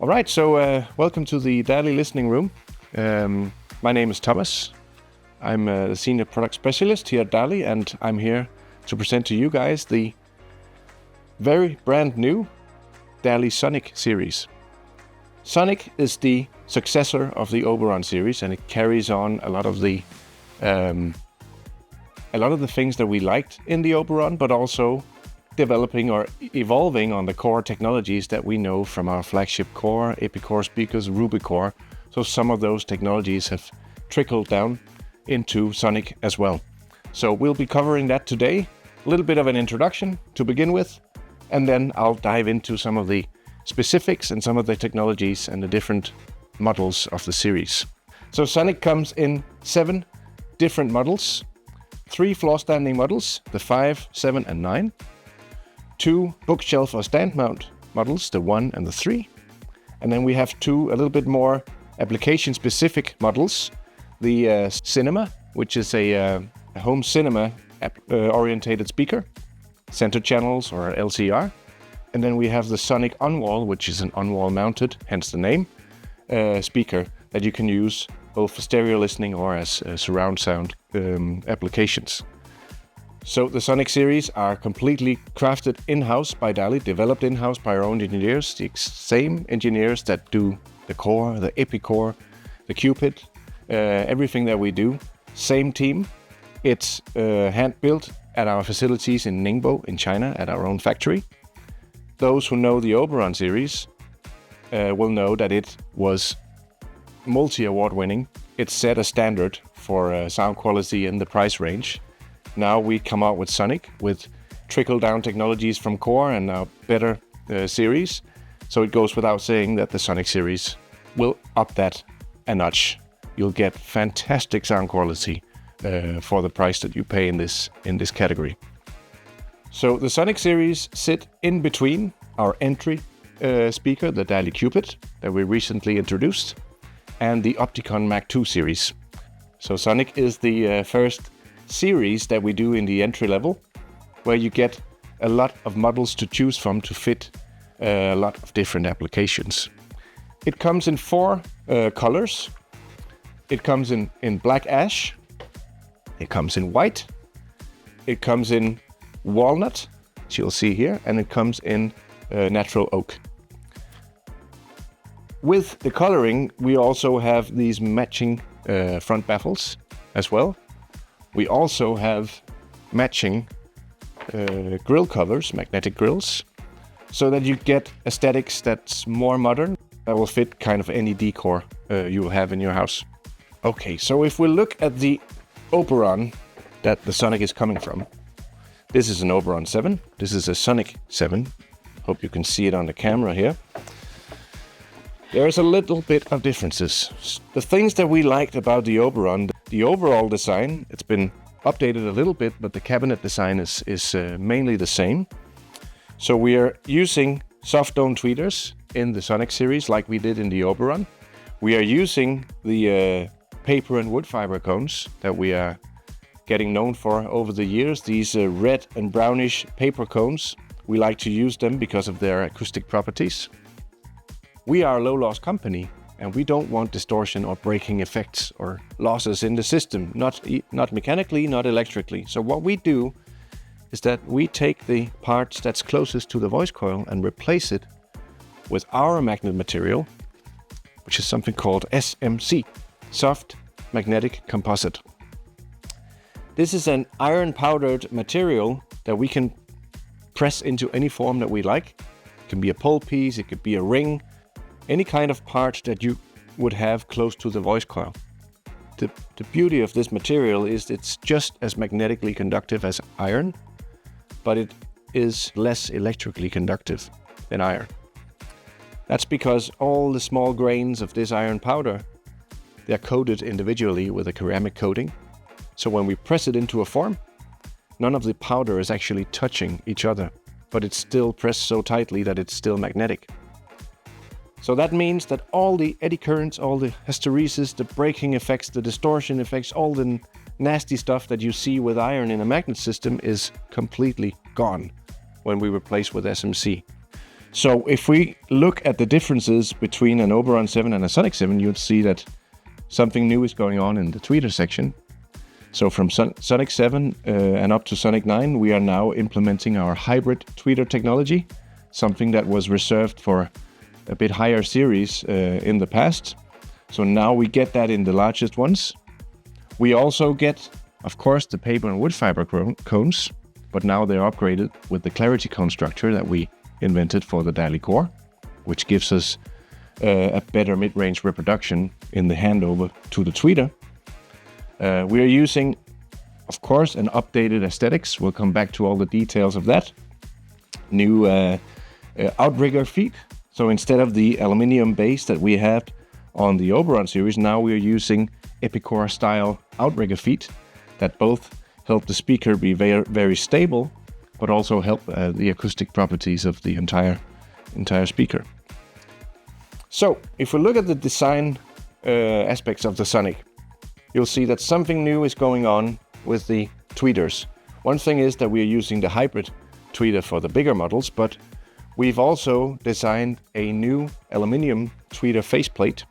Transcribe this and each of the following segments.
All right, so welcome to the DALI listening room. My name is Thomas. I'm the Senior Product Specialist here at DALI, and I'm here to present to you guys the very brand new DALI SONIK Series. SONIK is the successor of the Oberon series, and it carries on a lot of the things that we liked in the Oberon, but also developing or evolving on the core technologies that we know from our flagship core, Epicore speakers, Ruby core. So some of those technologies have trickled down into SONIK as well. So we'll be covering that today. A little bit of an introduction to begin with, and then I'll dive into some of the specifics and some of the technologies and the different models of the series. So SONIK comes in 7 different models, 3 floor standing models, the 5, 7 and 9, 2 bookshelf or stand mount models, the 1 and the 3, and then we have 2 a little bit more application specific models, the Cinema, which is a home cinema orientated speaker, center channels or LCR, and then we have the SONIK On-Wall, which is an on-wall mounted, hence the name, speaker that you can use both for stereo listening or as surround sound applications. So the SONIK series are completely crafted in-house by DALI, developed in-house by our own engineers, the same engineers that do the core, the Epicore, the Cupid, everything that we do, same team. It's hand-built at our facilities in Ningbo in China at our own factory. Those who know the Oberon series will know that it was multi-award winning. It set a standard for sound quality in the price range. Now we come out with SONIK with trickle-down technologies from core and now better series. So it goes without saying that the SONIK series will up that a notch. You'll get fantastic sound quality for the price that you pay in this category. So the SONIK series sit in between our entry speaker, the DALI Cupid, that we recently introduced, and the Opticon Mac 2 series. So SONIK is the first series that we do in the entry level, where you get a lot of models to choose from to fit a lot of different applications. It comes in 4 colors. It comes in black ash, it comes in white, it comes in walnut, which you'll see here, and it comes in natural oak. With the coloring, we also have these matching front baffles as well. We also have matching grill covers, magnetic grills, so that you get aesthetics that's more modern, that will fit kind of any decor you will have in your house. Okay, so if we look at the Oberon that the SONIK is coming from, this is an Oberon 7, this is a SONIK 7. Hope you can see it on the camera here. There's a little bit of differences. The things that we liked about the Oberon, the overall design, it's been updated a little bit, but the cabinet design is mainly the same. So we are using soft dome tweeters in the SONIK series like we did in the Oberon. We are using the paper and wood fiber cones that we are getting known for over the years. These red and brownish paper cones, we like to use them because of their acoustic properties. We are a low loss company, and we don't want distortion or breaking effects or losses in the system, not mechanically, not electrically. So what we do is that we take the parts that's closest to the voice coil and replace it with our magnet material, which is something called SMC, soft magnetic composite. This is an iron powdered material that we can press into any form that we like. It can be a pole piece, it could be a ring, any kind of part that you would have close to the voice coil. The beauty of this material is it's just as magnetically conductive as iron, but it is less electrically conductive than iron. That's because all the small grains of this iron powder, they're coated individually with a ceramic coating. So when we press it into a form, none of the powder is actually touching each other, but it's still pressed so tightly that it's still magnetic. So that means that all the eddy currents, all the hysteresis, the breaking effects, the distortion effects, all the nasty stuff that you see with iron in a magnet system is completely gone when we replace with SMC. So if we look at the differences between an Oberon 7 and a Sonic 7, you'll see that something new is going on in the tweeter section. So from Sonic 7 and up to Sonic 9, we are now implementing our hybrid tweeter technology, something that was reserved for a bit higher series in the past. So now we get that in the largest ones. We also get, of course, the paper and wood fiber cones, but now they're upgraded with the clarity cone structure that we invented for the DALI core, which gives us a better mid-range reproduction in the handover to the tweeter. We are using, of course, an updated aesthetics. We'll come back to all the details of that. New outrigger feet. So instead of the aluminium base that we have on the Oberon series, now we are using Epicor style outrigger feet that both help the speaker be very, very stable, but also help the acoustic properties of the entire speaker. So if we look at the design aspects of the Sonic, you'll see that something new is going on with the tweeters. One thing is that we are using the hybrid tweeter for the bigger models, but we've also designed a new aluminium tweeter faceplate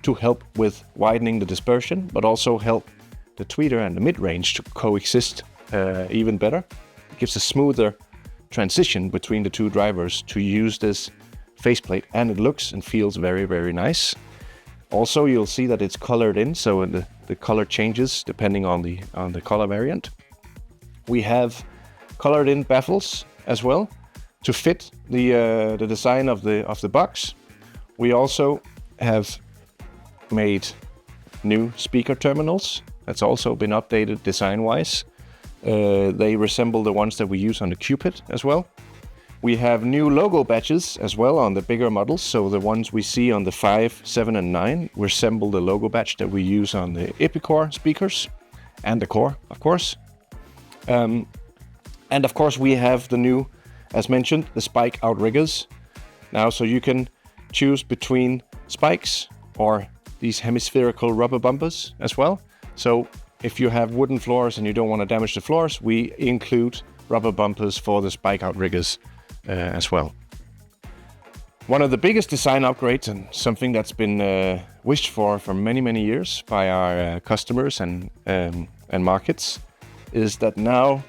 to help with widening the dispersion, but also help the tweeter and the mid-range to coexist even better. It gives a smoother transition between the two drivers to use this faceplate, and it looks and feels very, very nice. Also, you'll see that it's colored in, so the color changes depending on the color variant. We have colored in baffles as well to fit the design of the box. We also have made new speaker terminals. That's also been updated design-wise. They resemble the ones that we use on the Cupid as well. We have new logo badges as well on the bigger models. So the ones we see on the 5, 7 and 9 resemble the logo badge that we use on the Epicor speakers and the core, of course. And of course we have the new, as mentioned, the spike outriggers. Now, so you can choose between spikes or these hemispherical rubber bumpers as well. So if you have wooden floors and you don't want to damage the floors, we include rubber bumpers for the spike outriggers as well. One of the biggest design upgrades, and something that's been wished for many, many years by our customers and markets, is that now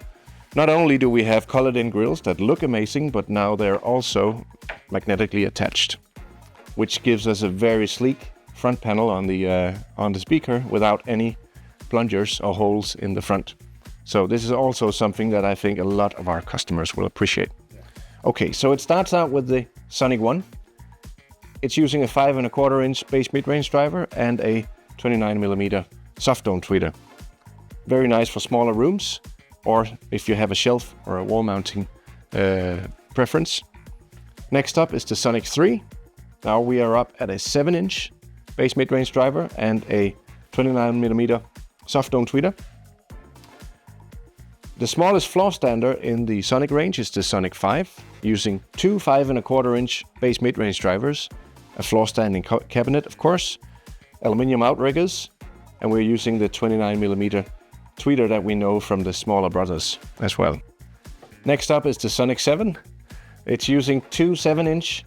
not only do we have colored in grills that look amazing, but now they're also magnetically attached, which gives us a very sleek front panel on the speaker without any plungers or holes in the front. So this is also something that I think a lot of our customers will appreciate. Okay, so it starts out with the Sonic 1. It's using a 5¼ inch bass mid-range driver and a 29mm soft dome tweeter. Very nice for smaller rooms, or if you have a shelf or a wall mounting preference. Next up is the Sonic 3. Now we are up at a 7-inch bass mid-range driver and a 29mm soft dome tweeter. The smallest floor stander in the Sonic range is the Sonic 5, using two 5¼ inch bass mid-range drivers, a floor standing cabinet of course, aluminium outriggers, and we're using the 29mm tweeter that we know from the smaller brothers as well. Next up is the Sonic 7. It's using two 7-inch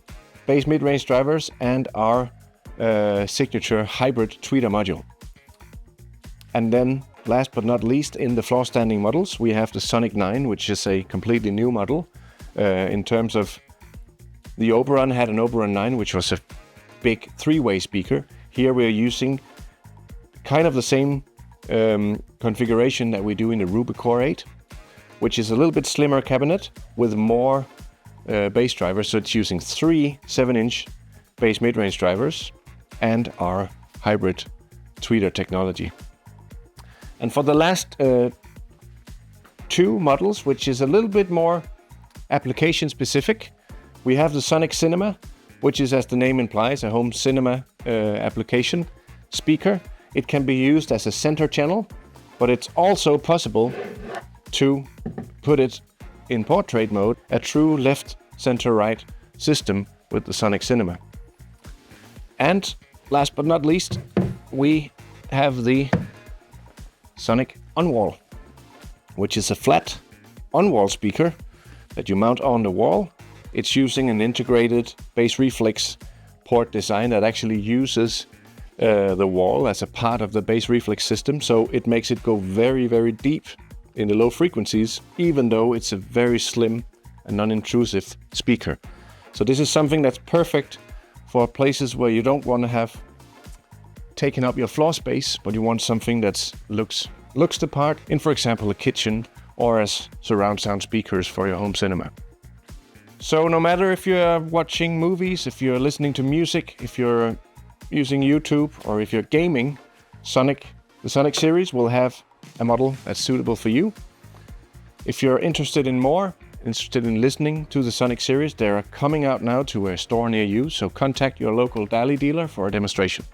bass mid-range drivers and our signature hybrid tweeter module. And then last but not least, in the floor standing models, we have the Sonic 9, which is a completely new model. In terms of the Oberon had an Oberon 9, which was a big 3-way speaker. Here we're using kind of the same configuration that we do in the Rubicore 8, which is a little bit slimmer cabinet with more bass drivers. So it's using three 7-inch bass mid-range drivers and our hybrid tweeter technology. And for the last two models, which is a little bit more application specific, we have the Sonic Cinema, which is, as the name implies, a home cinema application speaker. It can be used as a center channel, but it's also possible to put it in portrait mode, a true left, center, right system with the Sonic Cinema. And last but not least, we have the Sonic On-Wall, which is a flat on-wall speaker that you mount on the wall It's using an integrated bass reflex port design that actually uses the wall as a part of the bass reflex system, so it makes it go very, very deep in the low frequencies, even though it's a very slim and non-intrusive speaker. So this is something that's perfect for places where you don't want to have taken up your floor space, but you want something that looks the part in, for example, a kitchen or as surround sound speakers for your home cinema. So no matter if you're watching movies, if you're listening to music, if you're using YouTube, or if you're gaming, the Sonic series will have a model that's suitable for you. If you're interested in listening to the Sonic series, they are coming out now to a store near you, so contact your local DALI dealer for a demonstration.